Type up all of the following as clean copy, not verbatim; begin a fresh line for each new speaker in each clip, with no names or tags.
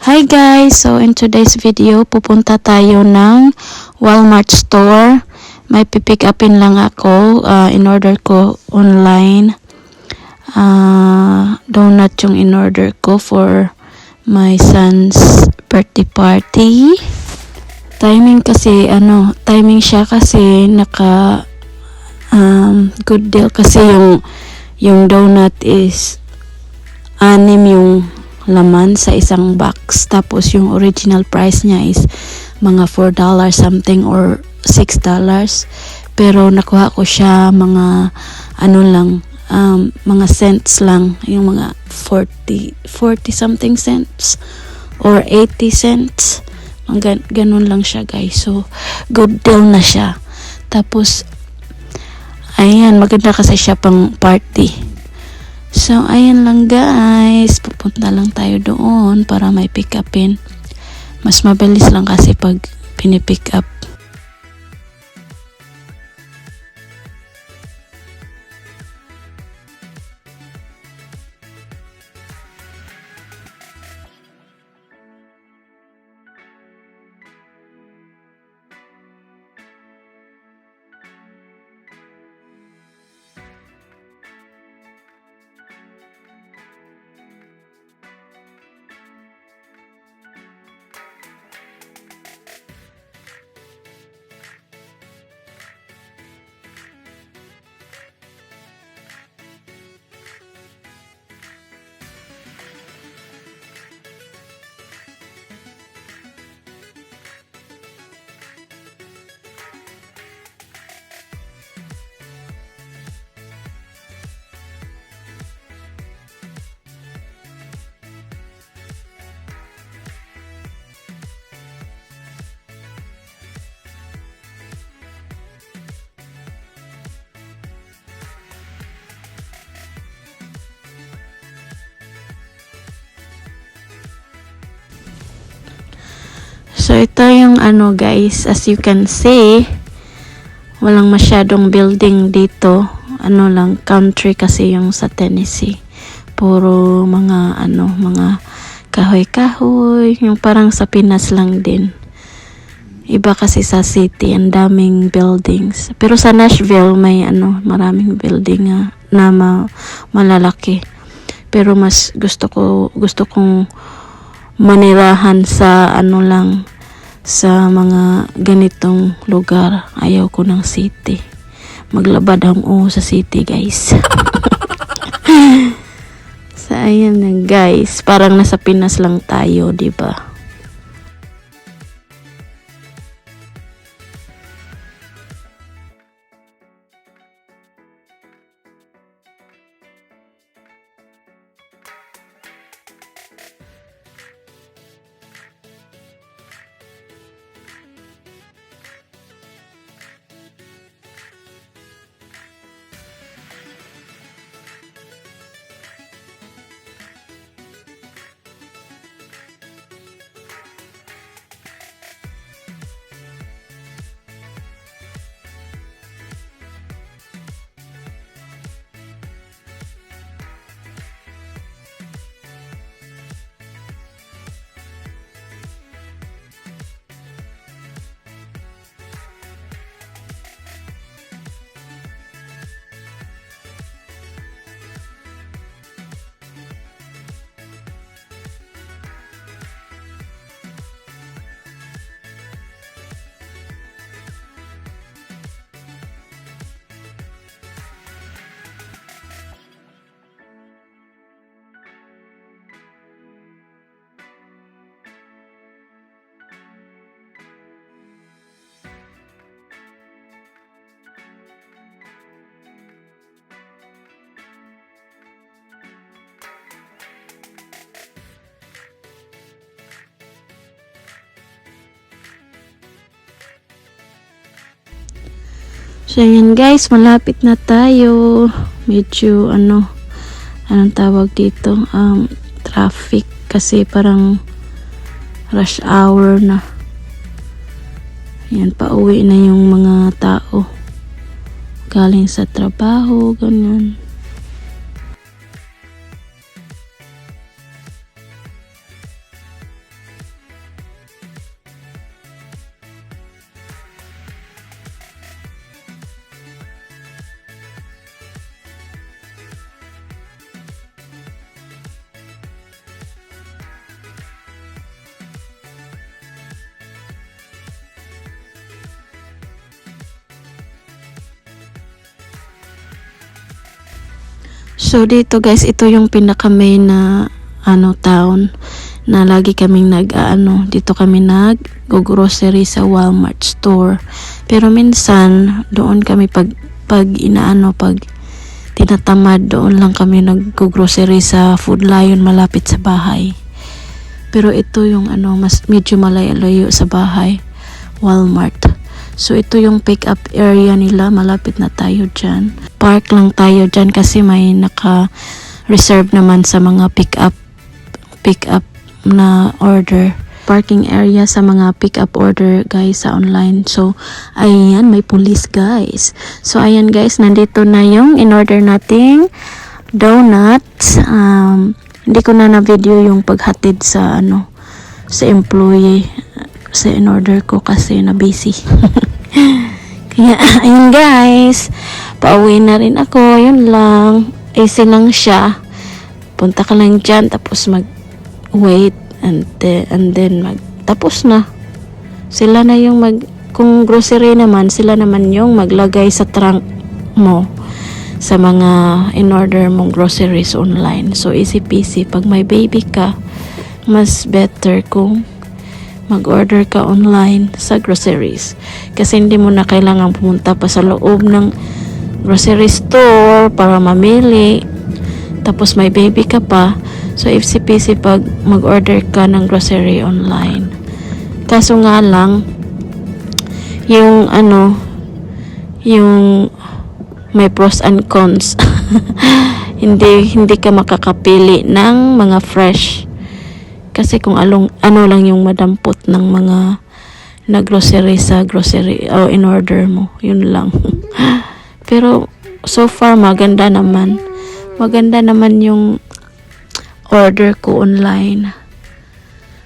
Hi guys! So in today's video, pupunta tayo ng Walmart store. May pipick upin lang ako. In-order ko online. Donut yung in-order ko for my son's birthday party. Timing siya kasi good deal kasi yung donut is 6 yung laman sa isang box, tapos yung original price niya is mga $4 something or $6, pero nakuha ko siya mga mga cents lang, yung mga 40 something cents or 80 cents, ganun lang siya guys. So good deal na siya. Tapos ayan, maganda kasi siya pang party. So, ayan lang guys. Pupunta lang tayo doon para may pick upin. Mas mabilis lang kasi pag pinipick up. So, ito yung guys, as you can see, walang masyadong building dito. Lang, country kasi yung sa Tennessee. Puro mga kahoy-kahoy, yung parang sa Pinas lang din. Iba kasi sa city, ang daming buildings. Pero sa Nashville, may maraming building na malalaki. Pero mas gusto kong manirahan sa lang, sa mga ganitong lugar. Ayaw ko ng city. Maglabad ang sa city guys. So ayan na guys, parang nasa Pinas lang tayo, diba? So, ayan guys, malapit na tayo. Medyo, anong tawag dito? Traffic. Kasi parang rush hour na. Ayan, pauwi na yung mga tao. Galing sa trabaho, ganyan. So dito guys, ito yung pinaka main na town na lagi kaming dito kami nag-grocery sa Walmart store. Pero minsan doon kami pag tinatamad, doon lang kami nag-grocery sa Food Lion malapit sa bahay. Pero ito yung mas medyo malayo sa bahay, Walmart. So ito yung pick up area nila, malapit na tayo dyan. Park lang tayo dyan kasi may naka-reserve naman sa mga pick up na order. Parking area sa mga pick up order guys sa online. So ayan, may police guys. So ayan guys, nandito na yung in-order nating donuts. Hindi ko na video yung paghatid sa sa employee sa in-order ko kasi na busy. Kaya ayun guys, pauwi na rin ako. Yun lang, easy lang siya. Punta ka lang dyan tapos mag-wait and then tapos na. Sila na yung kung grocery naman, sila naman yung maglagay sa trunk mo sa mga in-order mong groceries online. So easy peasy. Pag may baby ka, mas better kung mag-order ka online sa groceries. Kasi hindi mo na kailangan pumunta pa sa loob ng grocery store para mamili. Tapos may baby ka pa. So easy peasy pag mag-order ka ng grocery online. Kaso nga lang, yung yung may pros and cons. hindi ka makakapili ng mga fresh. Kasi kung ano lang yung madampot ng mga na-grocery sa grocery o in order mo, yun lang. Pero so far maganda naman yung order ko online.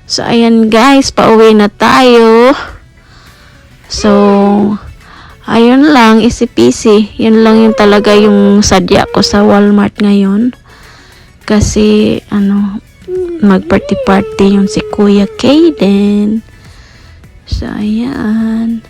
So ayan guys, pauwi na tayo. So ayun lang, easy peasy. Yun lang yung talaga yung sadya ko sa Walmart ngayon. Kasi mag-party yung si Kuya Kaden. So ayan.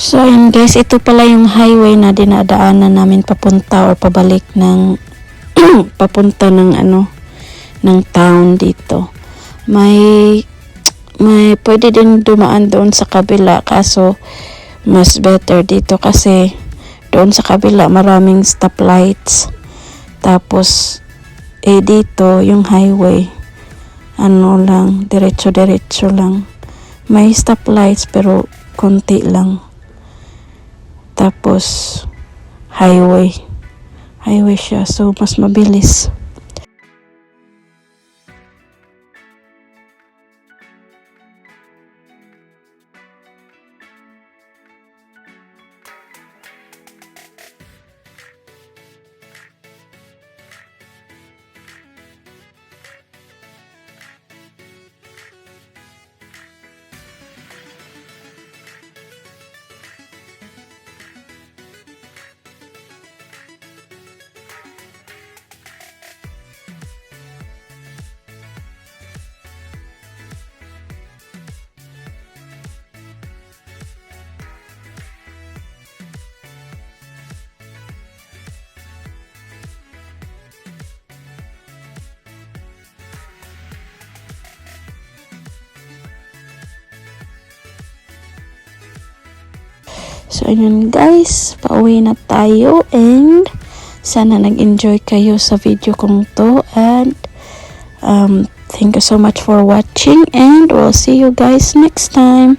So ayun guys, ito pala yung highway na dinadaanan namin papunta or pabalik ng papunta ng ng town dito. May pwede din dumaan doon sa kabila, kaso mas better dito kasi doon sa kabila maraming stoplights. Tapos dito yung highway lang, diretso lang. May stoplights pero konti lang. Tapos highway siya, so mas mabilis. So, ayun guys, pauwi na tayo and sana nag-enjoy kayo sa video kong to and Thank you so much for watching, and we'll see you guys next time.